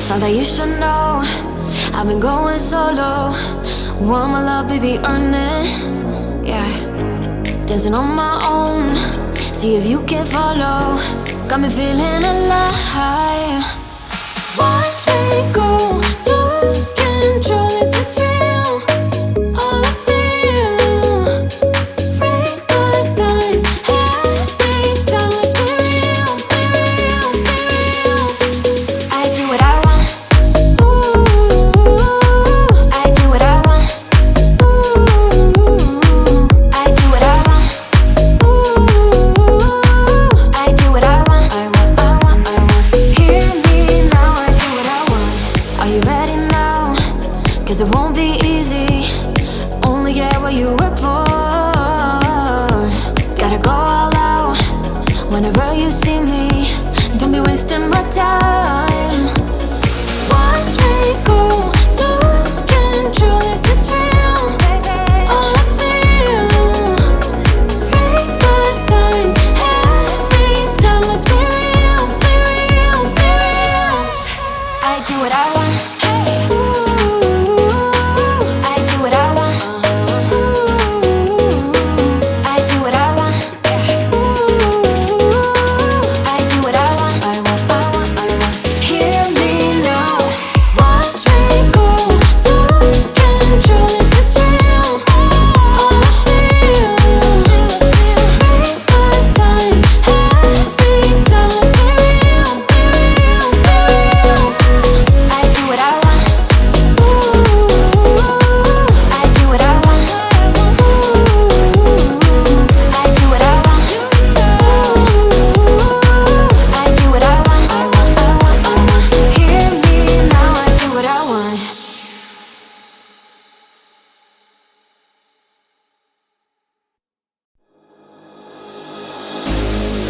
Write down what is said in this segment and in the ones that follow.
Thought that you should know I've been going solo. Want my love, baby, earn it. Yeah, dancing on my own. See if you can follow. Got me feeling alive. Watch me go, lose control. Is this real? All I feel. Break the signs. Every time, let's be real, be real, be real. I do what I want. Ooh, I do what I want. Ooh, I do what I want. Ooh, I do what I want. I want, I want, I want. Hear me now, I do what I want. Are you ready now? 'Cause it won't be easy. Only get what you work for. Gotta go all out whenever you see me. Don't be wasting my time. Watch me go, lose control. Is this real? All I feel. Break the signs. Every time, let's be real, be real, be real. I do what I want. Ooh, I do what I want. Ooh, I do what I want. Ooh, I do what I want. I want, I want, I want. Hear me now. Watch me go, lose control. Is this real? All I feel. Break the signs. Every time, let's be real, be real, be real. I do what I want. Ooh, I do what I want. Ooh, I do what I want. Ooh, I do what I want. I want, I want, I want. Hear me now, I do what I want.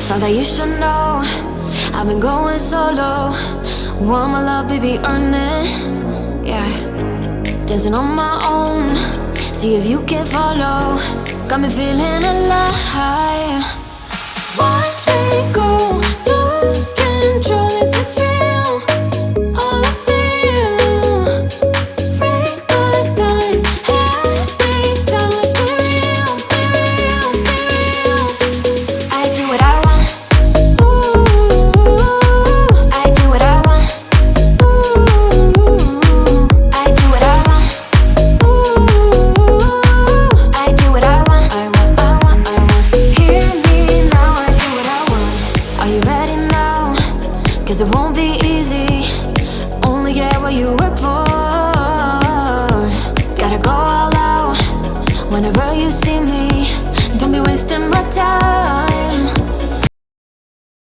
Thought that you should know I've been going solo. Want my love, baby, earn it. Yeah, dancing on my own. See if you can follow. Got me feeling alive. Watch me go, lose control. Is this real? All I feel. Break the signs. Every time, let's be real, be real, be real. I do what I want. Ooh, I do what I want. Ooh, I do what I want. Ooh, I do what I want. I want, I want, I want. Hear me now, I do what I want. Are you ready now? 'Cause it won't be easy. Only get what you work for.